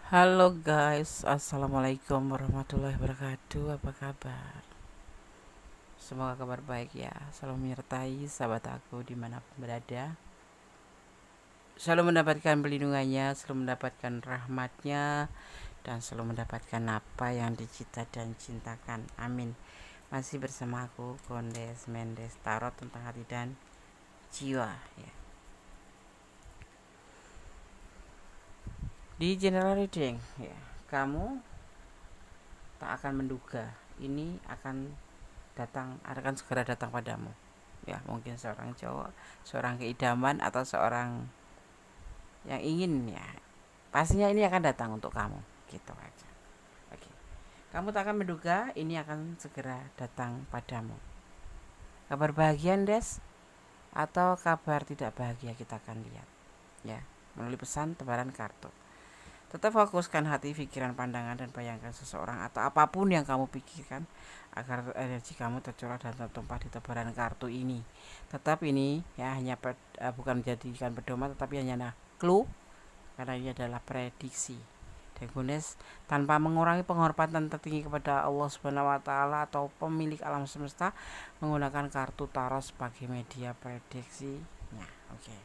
Halo guys, assalamualaikum warahmatullahi wabarakatuh. Apa kabar? Semoga kabar baik ya. Selalu menyertai sahabat aku dimanapun berada. Selalu mendapatkan perlindungannya, selalu mendapatkan rahmatnya, dan selalu mendapatkan apa yang dicita dan cintakan. Amin. Masih bersama aku Kondes Mendes Tarot tentang hati dan jiwa ya. Di general reading ya, kamu tak akan menduga ini akan segera datang padamu ya, mungkin seorang cowok, seorang keidaman, atau seorang yang ingin ya, pastinya ini akan datang untuk kamu gitu aja. Oke, kamu tak akan menduga ini akan segera datang padamu. Kabar bahagia Des atau kabar tidak bahagia kita akan lihat ya melalui pesan tebaran kartu. Tetap fokuskan hati, pikiran, pandangan, dan bayangkan seseorang atau apapun yang kamu pikirkan agar energi kamu tercurah dan tertumpah di tebaran kartu ini. Tetap ini ya hanya bukan menjadikan pedoman, tetapi hanya clue, karena ini adalah prediksi. Dan Gunes, tanpa mengurangi penghormatan tertinggi kepada Allah Subhanahu wa taala atau pemilik alam semesta, menggunakan kartu tarot sebagai media prediksi. Nah, oke.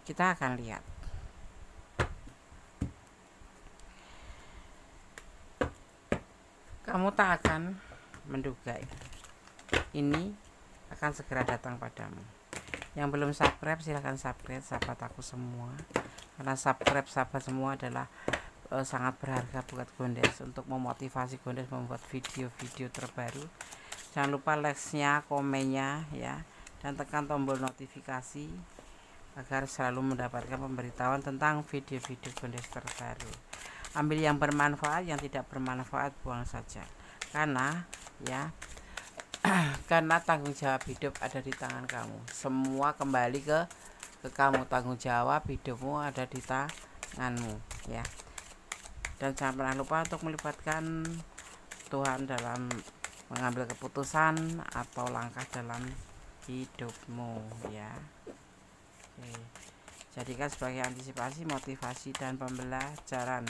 Kita akan lihat. Kamu tak akan menduga ini akan segera datang padamu. Yang belum subscribe silahkan subscribe sahabat aku semua, karena subscribe sahabat semua adalah sangat berharga buat Gondes untuk memotivasi Gondes membuat video-video terbaru. Jangan lupa like-nya, komennya ya, dan tekan tombol notifikasi agar selalu mendapatkan pemberitahuan tentang video-video Gondes terbaru. Ambil yang bermanfaat, yang tidak bermanfaat buang saja, karena ya karena tanggung jawab hidup ada di tangan kamu. Semua kembali ke kamu. Tanggung jawab hidupmu ada di tanganmu ya. Dan jangan pernah lupa untuk melibatkan Tuhan dalam mengambil keputusan atau langkah dalam hidupmu ya. Oke. Jadikan sebagai antisipasi, motivasi, dan pembelajaran.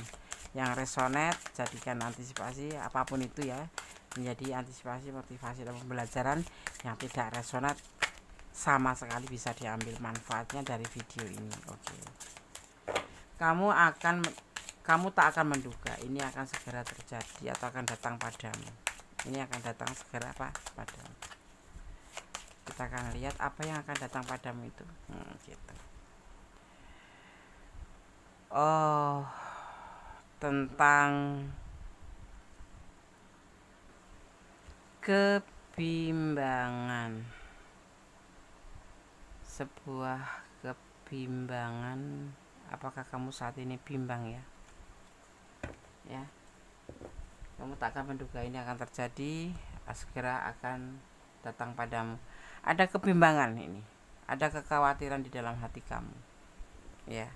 Yang resonate jadikan antisipasi, apapun itu ya, menjadi antisipasi, motivasi, dan pembelajaran. Yang tidak resonate sama sekali bisa diambil manfaatnya dari video ini. Oke. Kamu tak akan menduga ini akan segera terjadi atau akan datang padamu. Ini akan datang segera padamu. Kita akan lihat apa yang akan datang padamu itu. Gitu. Oh, tentang kebimbangan, sebuah kebimbangan. Apakah kamu saat ini bimbang ya? Kamu tak akan menduga ini akan terjadi, segera akan datang padamu. Ada kebimbangan ini, ada kekhawatiran di dalam hati kamu ya,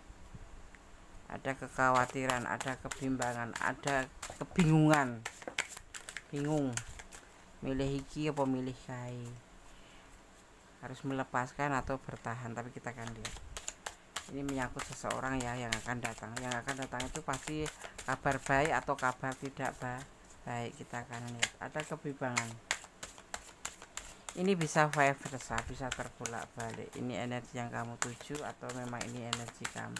ada kekhawatiran, ada kebimbangan, ada kebingungan, bingung milih iki apa milih kai, harus melepaskan atau bertahan. Tapi kita akan lihat, ini menyangkut seseorang ya yang akan datang. Yang akan datang itu pasti kabar baik atau kabar tidak baik. Kita akan lihat, ada kebimbangan. Ini bisa vice versa, bisa terbolak balik. Ini energi yang kamu tuju atau memang ini energi kamu.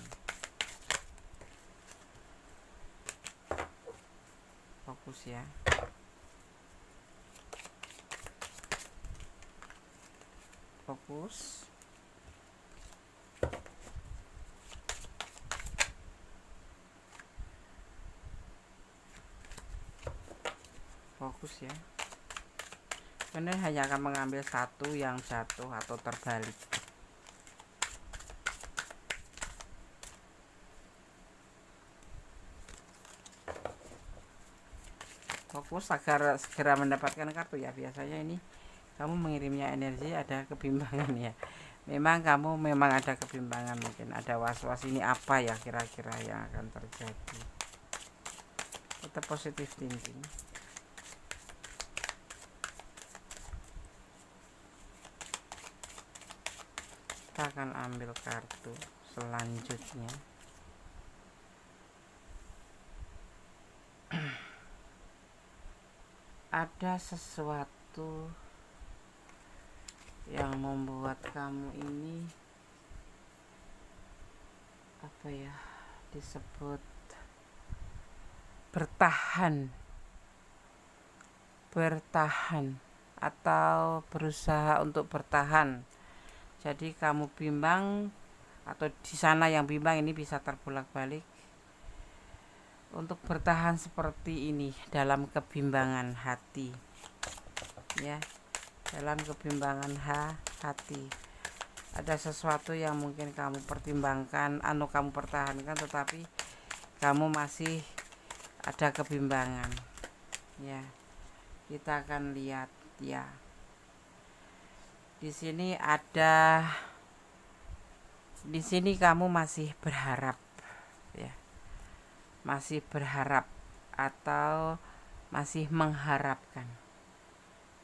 Fokus ya. Fokus. Fokus ya. Ini hanya akan mengambil satu yang jatuh atau terbalik. Fokus agar segera mendapatkan kartu ya. Biasanya ini kamu mengirimnya energi ada kebimbangan ya. Memang kamu ada kebimbangan, mungkin ada was-was, ini apa ya kira-kira yang akan terjadi. Tetap positif thinking. Kita akan ambil kartu selanjutnya. ada sesuatu yang membuat kamu ini apa ya disebut bertahan atau berusaha untuk bertahan. Jadi kamu bimbang, atau di sana yang bimbang ini bisa terbolak-balik untuk bertahan seperti ini dalam kebimbangan hati, ya, dalam kebimbangan hati. Ada sesuatu yang mungkin kamu pertimbangkan, kamu pertahankan, tetapi kamu masih ada kebimbangan, ya. Kita akan lihat, ya. Di sini kamu masih berharap, ya. Masih berharap atau masih mengharapkan.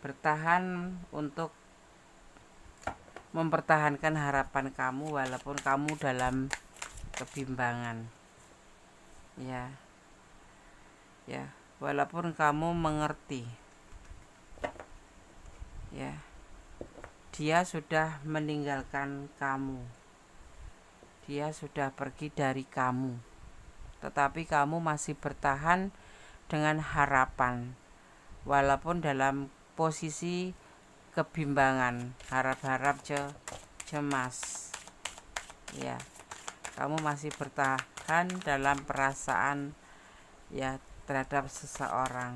Bertahan untuk mempertahankan harapan kamu walaupun kamu dalam kebimbangan, ya. Ya, walaupun kamu mengerti, ya, dia sudah meninggalkan kamu, dia sudah pergi dari kamu, tetapi kamu masih bertahan dengan harapan walaupun dalam posisi kebimbangan, harap-harap cemas, ya. Kamu masih bertahan dalam perasaan, ya, terhadap seseorang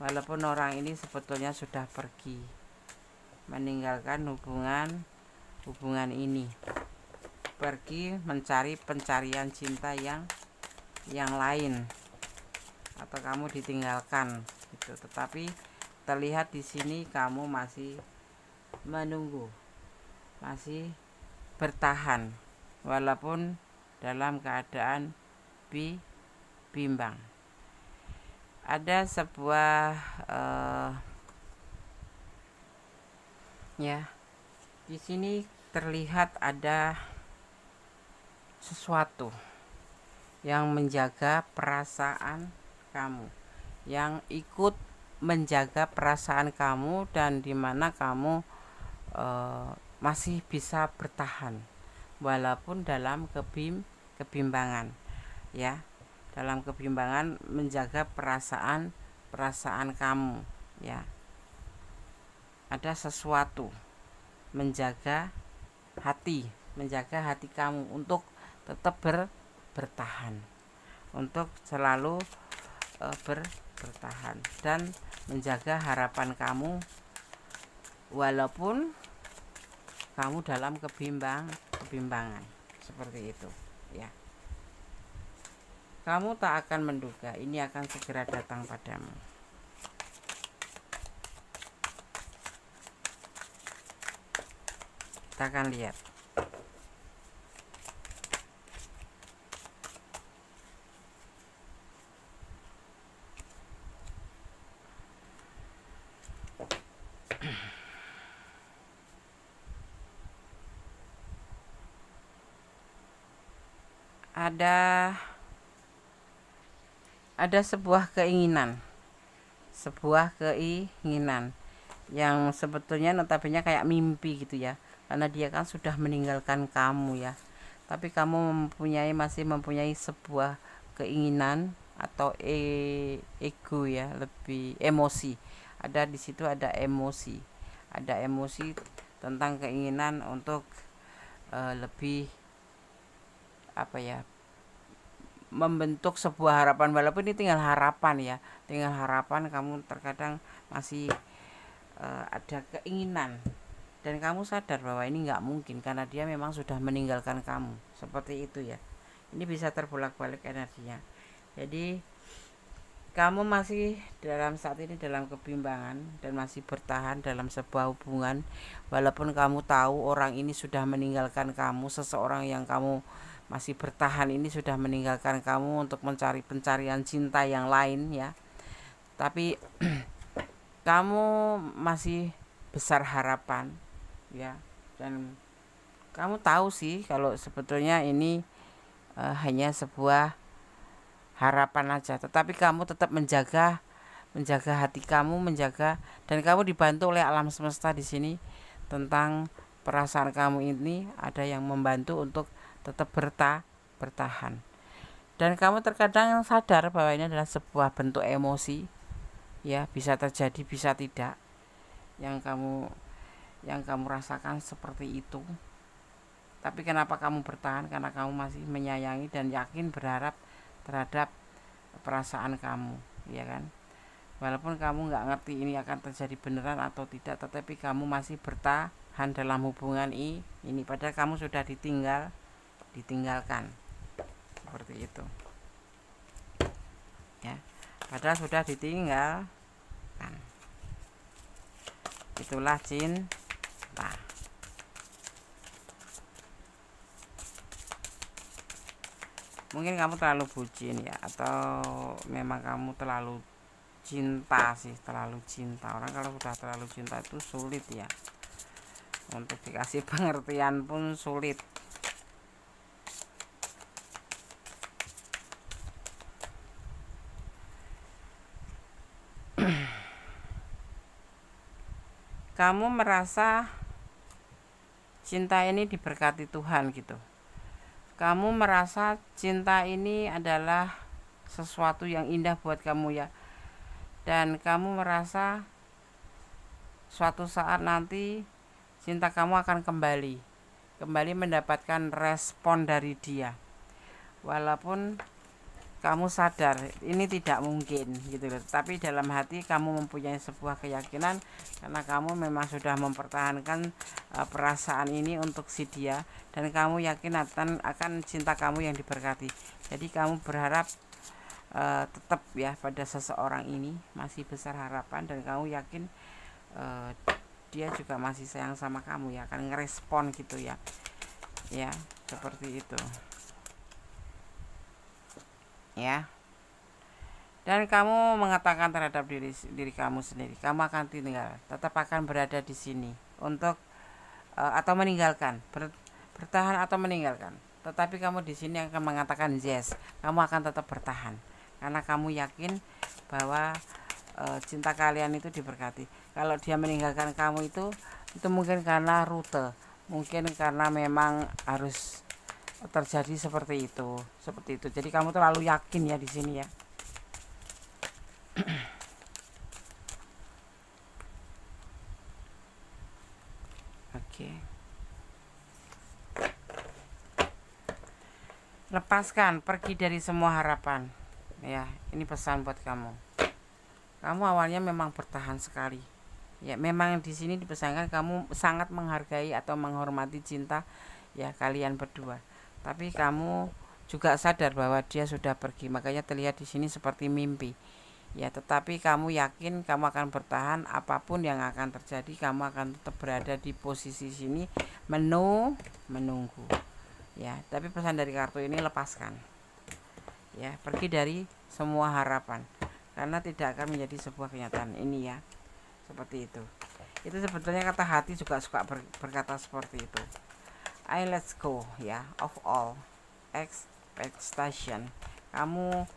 walaupun orang ini sebetulnya sudah pergi, meninggalkan hubungan ini, pergi mencari pencarian cinta yang lain, atau kamu ditinggalkan gitu. Tetapi terlihat di sini kamu masih menunggu, masih bertahan walaupun dalam keadaan bimbang. Ada sebuah ya, di sini terlihat ada sesuatu yang menjaga perasaan kamu, yang ikut menjaga perasaan kamu, dan dimana kamu masih bisa bertahan walaupun dalam kebimbangan, ya. Dalam kebimbangan menjaga perasaan kamu, ya. Ada sesuatu menjaga hati kamu untuk tetap bertahan, untuk selalu bertahan dan menjaga harapan kamu walaupun kamu dalam kebimbangan seperti itu, ya. Kamu tak akan menduga ini akan segera datang padamu. Kita akan lihat. Ada sebuah keinginan yang sebetulnya notabene kayak mimpi gitu, ya, karena dia kan sudah meninggalkan kamu, ya, tapi kamu masih mempunyai sebuah keinginan atau ego, ya, lebih emosi. Ada di situ ada emosi tentang keinginan untuk lebih apa ya, membentuk sebuah harapan, walaupun ini tinggal harapan, kamu terkadang masih ada keinginan dan kamu sadar bahwa ini nggak mungkin karena dia memang sudah meninggalkan kamu, seperti itu, ya. Ini bisa terbolak-balik energinya. Jadi kamu masih saat ini dalam kebimbangan dan masih bertahan dalam sebuah hubungan walaupun kamu tahu orang ini sudah meninggalkan kamu, seseorang yang kamu masih bertahan ini sudah meninggalkan kamu untuk mencari pencarian cinta yang lain, ya. Tapi kamu masih besar harapan, ya, dan kamu tahu sih kalau sebetulnya ini hanya sebuah harapan aja, tetapi kamu tetap menjaga menjaga hati kamu, menjaga, dan kamu dibantu oleh alam semesta di sini tentang perasaan kamu ini. Ada yang membantu untuk tetap bertahan. Dan kamu terkadang sadar bahwa ini adalah sebuah bentuk emosi, ya, bisa terjadi bisa tidak, yang kamu rasakan seperti itu. Tapi kenapa kamu bertahan? Karena kamu masih menyayangi dan yakin, berharap terhadap perasaan kamu, ya kan? Walaupun kamu nggak ngerti ini akan terjadi beneran atau tidak, tetapi kamu masih bertahan dalam hubungan ini. Padahal kamu sudah ditinggalkan, seperti itu, ya. Padahal sudah ditinggalkan. Itulah cinta. Mungkin kamu terlalu bucin, ya, atau memang kamu terlalu cinta sih, terlalu cinta. Orang kalau sudah terlalu cinta itu sulit, ya, untuk dikasih pengertian pun sulit. Kamu merasa cinta ini diberkati Tuhan gitu. Kamu merasa cinta ini adalah sesuatu yang indah buat kamu, ya. Dan kamu merasa suatu saat nanti cinta kamu akan kembali mendapatkan respon dari dia. Walaupun kamu sadar ini tidak mungkin gitu loh, tapi dalam hati kamu mempunyai sebuah keyakinan karena kamu memang sudah mempertahankan perasaan ini untuk si dia, dan kamu yakin akan cinta kamu yang diberkati. Jadi kamu berharap tetap, ya, pada seseorang ini, masih besar harapan, dan kamu yakin dia juga masih sayang sama kamu, ya, akan ngerespon gitu, ya, seperti itu, ya. Dan kamu mengatakan terhadap diri kamu sendiri, kamu akan tinggal, tetap akan berada di sini untuk atau meninggalkan, bertahan atau meninggalkan. Tetapi kamu di sini akan mengatakan yes, kamu akan tetap bertahan karena kamu yakin bahwa cinta kalian itu diberkati. Kalau dia meninggalkan kamu itu mungkin karena rute, mungkin karena memang harus terjadi seperti itu. Jadi kamu terlalu yakin, ya, di sini, ya. Oke. Lepaskan, pergi dari semua harapan, ya. Ini pesan buat kamu. Kamu awalnya memang bertahan sekali, ya. Memang di sini dipesankan kamu sangat menghargai atau menghormati cinta, ya, kalian berdua. Tapi kamu juga sadar bahwa dia sudah pergi, makanya terlihat di sini seperti mimpi, ya. Tetapi kamu yakin kamu akan bertahan apapun yang akan terjadi, kamu akan tetap berada di posisi sini menunggu, ya. Tapi pesan dari kartu ini, lepaskan, ya, pergi dari semua harapan karena tidak akan menjadi sebuah kenyataan ini, ya, seperti itu. Itu sebetulnya kata hati juga suka berkata seperti itu. I let's go, ya, of all expectation. Kamu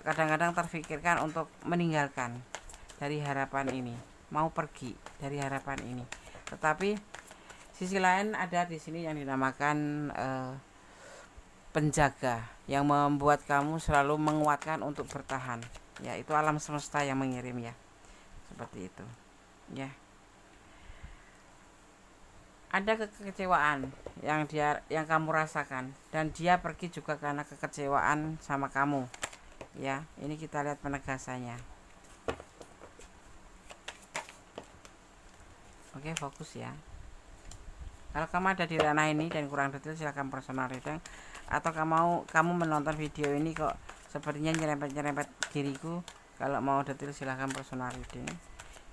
kadang-kadang terfikirkan untuk meninggalkan dari harapan ini, mau pergi dari harapan ini. Tetapi sisi lain ada di sini yang dinamakan penjaga yang membuat kamu selalu menguatkan untuk bertahan, ya. Itu alam semesta yang mengirim, ya, seperti itu, ya. Ada kekecewaan yang kamu rasakan, dan dia pergi juga karena kekecewaan sama kamu, ya. Ini kita lihat penegasannya. Oke, fokus, ya. Kalau kamu ada di ranah ini dan kurang detail, silahkan personal reading. Atau kamu menonton video ini kok sepertinya nyerempet diriku, kalau mau detail silahkan personal reading.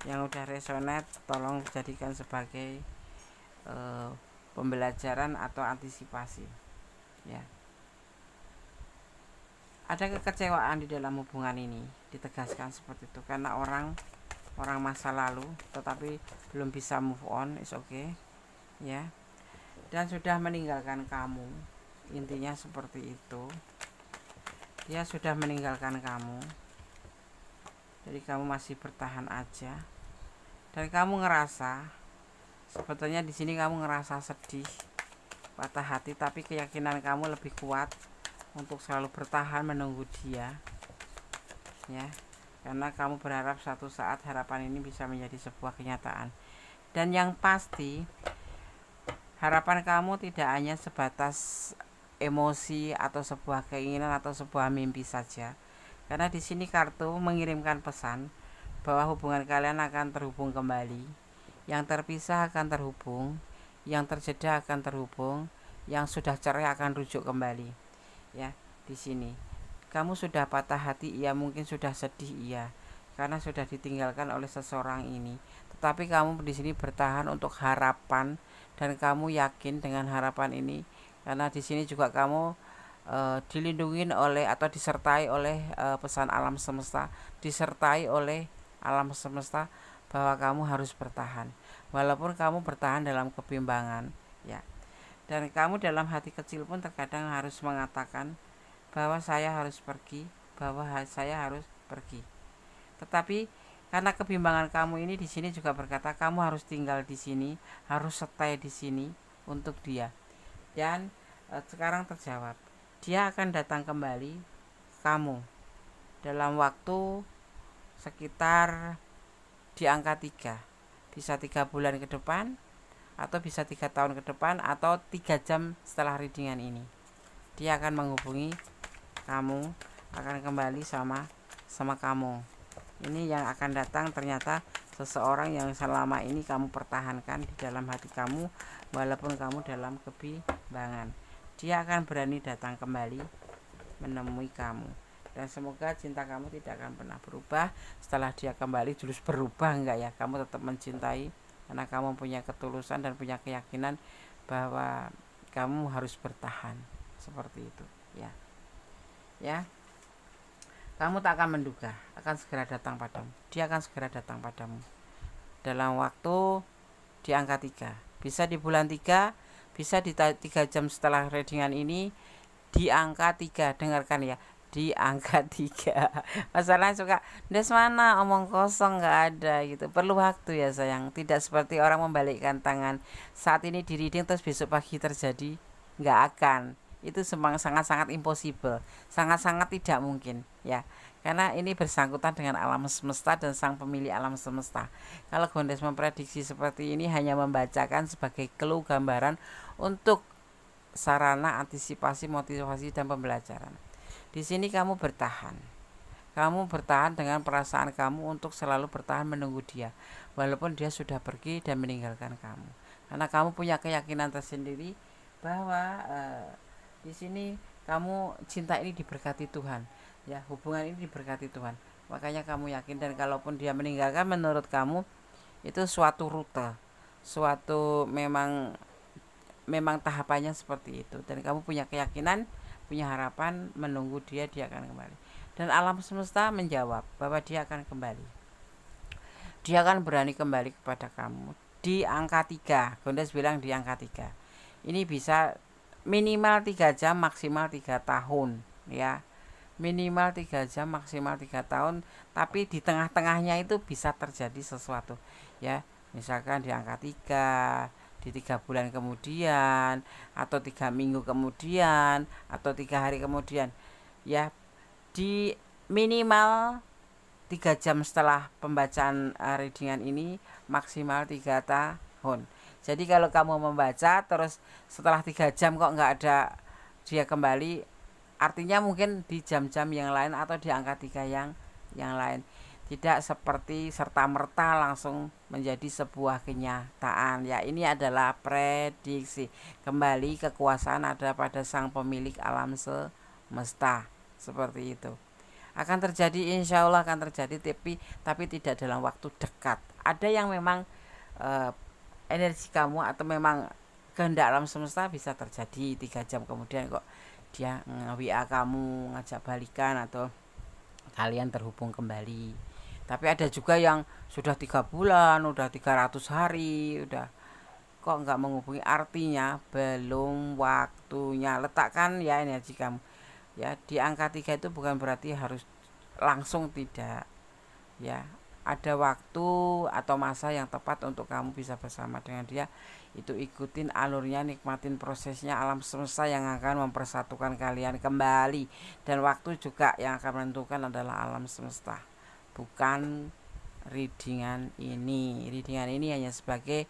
Yang udah resonate tolong jadikan sebagai pembelajaran atau antisipasi, ya. Ada kekecewaan di dalam hubungan ini, ditegaskan seperti itu, karena orang masa lalu tetapi belum bisa move on, is okay, ya. Dan sudah meninggalkan kamu, intinya seperti itu. Dia sudah meninggalkan kamu, Jadi kamu masih bertahan aja, dan kamu ngerasa sebetulnya di sini kamu ngerasa sedih, patah hati, tapi keyakinan kamu lebih kuat untuk selalu bertahan menunggu dia, ya, karena kamu berharap suatu saat harapan ini bisa menjadi sebuah kenyataan. Dan yang pasti harapan kamu tidak hanya sebatas emosi atau sebuah keinginan atau sebuah mimpi saja, karena di sini kartu mengirimkan pesan bahwa hubungan kalian akan terhubung kembali, yang terpisah akan terhubung, yang terjeda akan terhubung, yang sudah cerai akan rujuk kembali. Ya, di sini kamu sudah patah hati, iya, mungkin sudah sedih, iya, karena sudah ditinggalkan oleh seseorang ini. Tetapi kamu di sini bertahan untuk harapan, dan kamu yakin dengan harapan ini, karena di sini juga kamu dilindungi oleh atau disertai oleh pesan alam semesta, disertai oleh alam semesta bahwa kamu harus bertahan, walaupun kamu bertahan dalam kebimbangan, ya. Dan kamu dalam hati kecil pun terkadang harus mengatakan bahwa saya harus pergi, bahwa saya harus pergi. Tetapi karena kebimbangan kamu ini di sini juga berkata kamu harus tinggal di sini, harus stay di sini untuk dia. Dan sekarang terjawab, dia akan datang kembali kamu dalam waktu sekitar di angka 3, bisa 3 bulan ke depan, atau bisa 3 tahun ke depan, atau 3 jam setelah readingan ini. Dia akan menghubungi kamu, akan kembali sama kamu. Ini yang akan datang ternyata seseorang yang selama ini kamu pertahankan di dalam hati kamu, walaupun kamu dalam kebimbangan. Dia akan berani datang kembali menemui kamu, dan semoga cinta kamu tidak akan pernah berubah setelah dia kembali. Terus berubah enggak ya, kamu tetap mencintai karena kamu punya ketulusan dan punya keyakinan bahwa kamu harus bertahan, seperti itu, ya. Kamu tak akan menduga akan segera datang padamu, dia akan segera datang padamu dalam waktu di angka 3, bisa di bulan 3, bisa di 3 jam setelah readingan ini, di angka 3. Dengarkan ya, di angka 3. Masalahnya suka Desmana omong kosong, nggak ada gitu, perlu waktu ya sayang. Tidak seperti orang membalikkan tangan saat ini di reading terus besok pagi terjadi, nggak akan. Itu sangat-sangat impossible, sangat-sangat tidak mungkin, ya, karena ini bersangkutan dengan alam semesta dan sang pemilik alam semesta. Kalau Gondes memprediksi seperti ini hanya membacakan sebagai clue, gambaran untuk sarana antisipasi, motivasi, dan pembelajaran. Di sini kamu bertahan. Kamu bertahan dengan perasaan kamu untuk selalu bertahan menunggu dia, walaupun dia sudah pergi dan meninggalkan kamu. Karena kamu punya keyakinan tersendiri bahwa di sini kamu cinta ini diberkati Tuhan, ya, hubungan ini diberkati Tuhan. Makanya kamu yakin, dan kalaupun dia meninggalkan, menurut kamu itu suatu rute, suatu memang tahapannya seperti itu, dan kamu punya keyakinan, punya harapan menunggu dia akan kembali. Dan alam semesta menjawab bahwa dia akan kembali, dia akan berani kembali kepada kamu di angka 3. Gondes bilang di angka 3 ini bisa minimal 3 jam, maksimal 3 tahun, ya, minimal 3 jam, maksimal 3 tahun. Tapi di tengah-tengahnya itu bisa terjadi sesuatu, ya, misalkan di angka 3, di 3 bulan kemudian, atau 3 minggu kemudian, atau 3 hari kemudian, ya, di minimal 3 jam setelah pembacaan readingan ini, maksimal 3 tahun. Jadi kalau kamu membaca terus setelah 3 jam kok nggak ada dia kembali, artinya mungkin di jam-jam yang lain atau di angka 3 yang lain. Tidak seperti serta-merta langsung menjadi sebuah kenyataan, ya. Ini adalah prediksi. Kembali kekuasaan ada pada sang pemilik alam semesta, seperti itu. Akan terjadi, insya Allah akan terjadi, tapi tidak dalam waktu dekat. Ada yang memang energi kamu atau memang kehendak alam semesta bisa terjadi 3 jam kemudian kok dia WA kamu ngajak balikan atau kalian terhubung kembali. Tapi ada juga yang sudah 3 bulan, udah 300 hari, udah kok nggak menghubungi, artinya belum waktunya. Letakkan ya energi kamu, ya, di angka 3 itu bukan berarti harus langsung, tidak. ya. Ada waktu atau masa yang tepat untuk kamu bisa bersama dengan dia. Itu ikutin alurnya, nikmatin prosesnya. Alam semesta yang akan mempersatukan kalian kembali, dan waktu juga yang akan menentukan adalah alam semesta, bukan readingan ini. Readingan ini hanya sebagai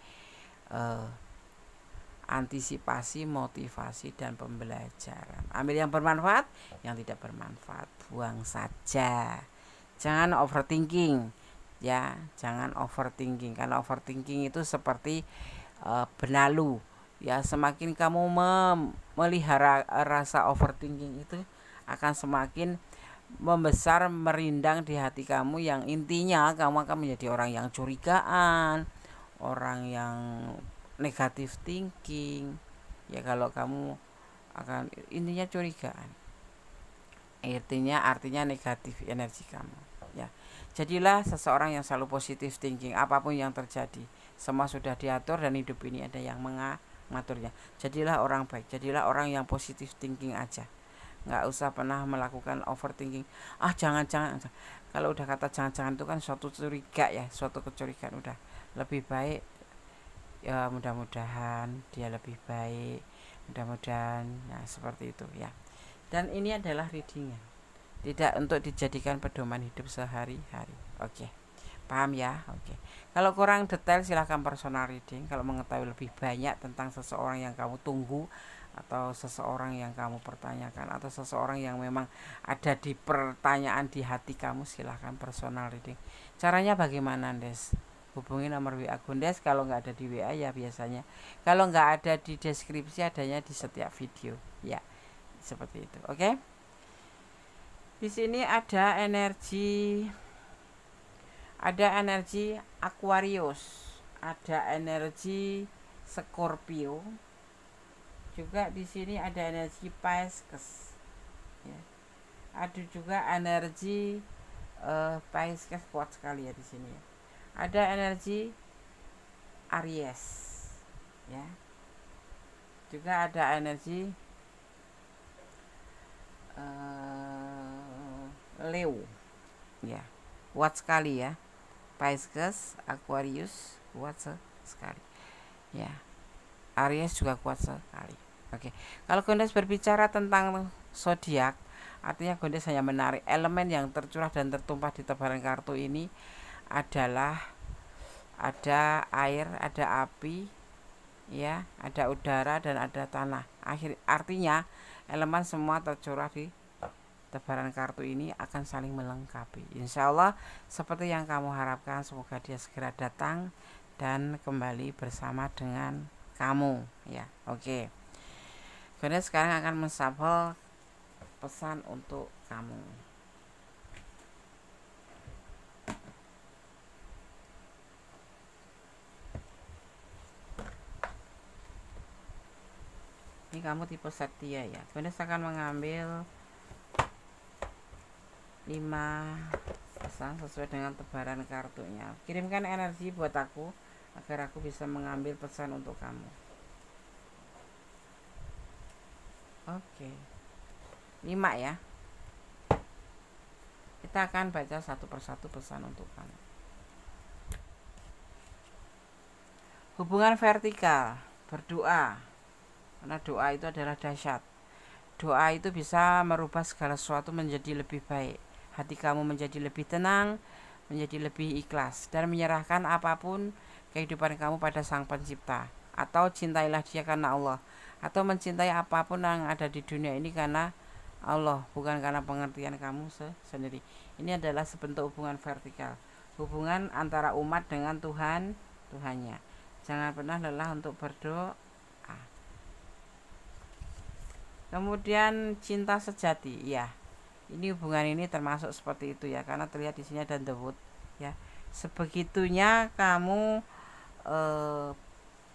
antisipasi, motivasi, dan pembelajaran. Ambil yang bermanfaat, yang tidak bermanfaat buang saja. Jangan overthinking, ya, jangan overthinking, karena overthinking itu seperti benalu, ya. Semakin kamu memelihara rasa overthinking itu akan semakin membesar, merindang di hati kamu, yang intinya kamu akan menjadi orang yang curigaan, orang yang negatif thinking, ya. Kalau kamu akan intinya curigaan, artinya negatif energi kamu, ya. Jadilah seseorang yang selalu positif thinking. Apapun yang terjadi, semua sudah diatur, dan hidup ini ada yang mengaturnya. Jadilah orang baik, jadilah orang yang positif thinking aja. Nggak usah pernah melakukan overthinking. Jangan-jangan. Kalau udah kata jangan-jangan itu kan suatu curiga, ya, suatu kecurigaan. Udah lebih baik, ya, mudah-mudahan dia lebih baik, mudah-mudahan, nah seperti itu, ya. Dan ini adalah readingnya, tidak untuk dijadikan pedoman hidup sehari-hari. Oke, paham ya? Oke. Kalau kurang detail silahkan personal reading. Kalau mengetahui lebih banyak tentang seseorang yang kamu tunggu, atau seseorang yang kamu pertanyakan, atau seseorang yang memang ada di pertanyaan di hati kamu, silahkan personal reading. Caranya bagaimana, Des? Hubungi nomor WA Gondes. Kalau nggak ada di WA, ya biasanya kalau nggak ada di deskripsi, adanya di setiap video, ya, seperti itu. Oke. Di sini ada energi Aquarius, ada energi Scorpio, juga di sini ada energi Pisces, ya. Ada juga energi Pisces, kuat sekali ya di sini, ya. Ada energi Aries, ya. Juga ada energi Leo, ya. Kuat sekali ya. Pisces, Aquarius kuat sekali, ya. Aries juga kuat sekali. Oke. Kalau Gondes berbicara tentang zodiak, artinya Gondes hanya menarik elemen yang tercurah dan tertumpah di tebaran kartu ini adalah ada air, ada api, ya, ada udara, dan ada tanah. Artinya elemen semua tercurah di tebaran kartu ini akan saling melengkapi. Insya Allah seperti yang kamu harapkan, semoga dia segera datang dan kembali bersama dengan kamu, ya. Oke. Kemudian sekarang akan menshuffle pesan untuk kamu. Ini kamu tipe setia, ya. Kemudian akan mengambil 5 pesan sesuai dengan tebaran kartunya. Kirimkan energi buat aku agar aku bisa mengambil pesan untuk kamu. Oke. 5 ya. Kita akan baca satu persatu pesan untuk kamu. Hubungan vertikal, berdoa. Karena doa itu adalah dahsyat. Doa itu bisa merubah segala sesuatu menjadi lebih baik. Hati kamu menjadi lebih tenang, menjadi lebih ikhlas, dan menyerahkan apapun kehidupan kamu pada Sang Pencipta. Atau cintailah dia karena Allah, atau mencintai apapun yang ada di dunia ini karena Allah, bukan karena pengertian kamu sendiri. Ini adalah sebentuk hubungan vertikal, hubungan antara umat dengan Tuhannya. Jangan pernah lelah untuk berdoa. Kemudian cinta sejati, ya. Ini hubungan ini termasuk seperti itu, ya, karena terlihat di sini ada the wood, ya. Sebegitunya kamu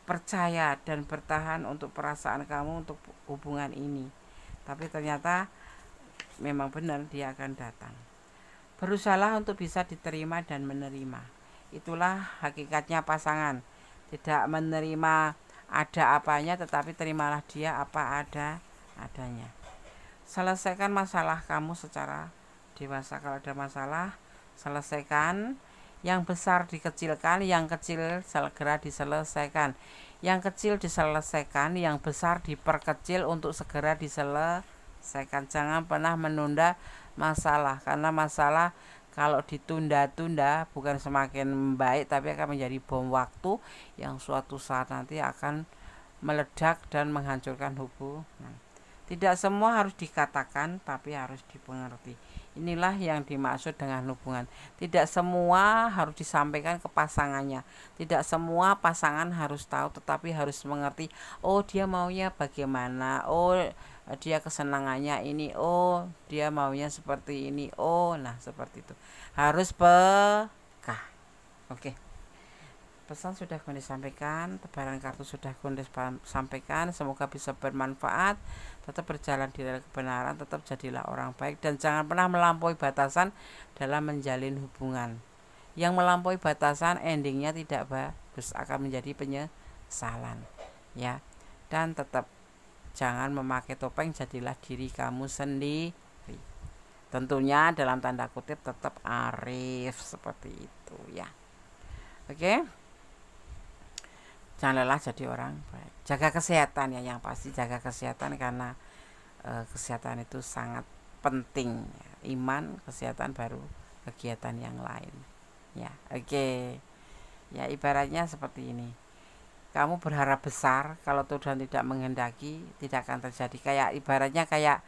percaya dan bertahan untuk perasaan kamu untuk hubungan ini. Tapi ternyata memang benar dia akan datang. Berusahalah untuk bisa diterima dan menerima. Itulah hakikatnya pasangan. Tidak menerima ada apanya, tetapi terimalah dia apa adanya. Selesaikan masalah kamu secara dewasa. Kalau ada masalah, selesaikan. Yang besar dikecilkan, yang kecil segera diselesaikan. Yang kecil diselesaikan, yang besar diperkecil untuk segera diselesaikan. Jangan pernah menunda masalah, karena masalah kalau ditunda-tunda bukan semakin baik, tapi akan menjadi bom waktu yang suatu saat nanti akan meledak dan menghancurkan hubungan. Tidak semua harus dikatakan, tapi harus dimengerti. Inilah yang dimaksud dengan hubungan. Tidak semua harus disampaikan ke pasangannya. Tidak semua pasangan harus tahu, tetapi harus mengerti. Oh, dia maunya bagaimana? Oh, dia kesenangannya ini. Oh, dia maunya seperti ini. Oh, nah seperti itu. Harus peka. Oke. Pesan sudah Gondes sampaikan, tebaran kartu sudah Gondes sampaikan. Semoga bisa bermanfaat. Tetap berjalan di dalam kebenaran, tetap jadilah orang baik, dan jangan pernah melampaui batasan dalam menjalin hubungan. Yang melampaui batasan endingnya tidak bagus, akan menjadi penyesalan, ya. Dan tetap jangan memakai topeng, jadilah diri kamu sendiri. Tentunya dalam tanda kutip tetap arif seperti itu, ya. Oke. Jangan lelah jadi orang baik. Jaga kesehatan ya, yang pasti jaga kesehatan, karena kesehatan itu sangat penting. Iman, kesehatan, baru kegiatan yang lain. Ya, oke. Ya, ibaratnya seperti ini. Kamu berharap besar, kalau Tuhan tidak menghendaki tidak akan terjadi. Kayak ibaratnya kayak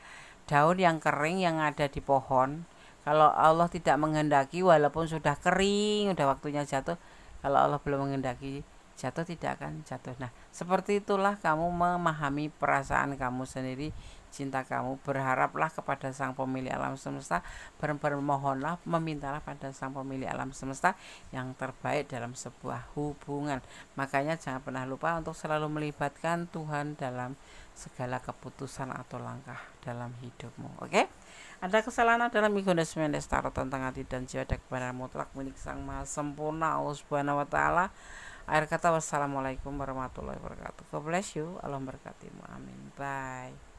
daun yang kering yang ada di pohon. Kalau Allah tidak menghendaki, walaupun sudah kering, udah waktunya jatuh, kalau Allah belum menghendaki jatuh, tidak akan jatuh. Nah, seperti itulah kamu memahami perasaan kamu sendiri, cinta kamu. Berharaplah kepada Sang Pemilik alam semesta, bermohonlah, memintalah pada Sang Pemilik alam semesta yang terbaik dalam sebuah hubungan. Makanya jangan pernah lupa untuk selalu melibatkan Tuhan dalam segala keputusan atau langkah dalam hidupmu. Oke? Ada kesalahan dalam Gondes Mendes Tarot tentang hati dan jiwa dan kebenaran mutlak milik Sang Maha Sempurna Allah Subhanahu wa Ta'ala. Akhir kata, wassalamualaikum warahmatullahi wabarakatuh. God bless you. Allah memberkatimu. Amin. Bye.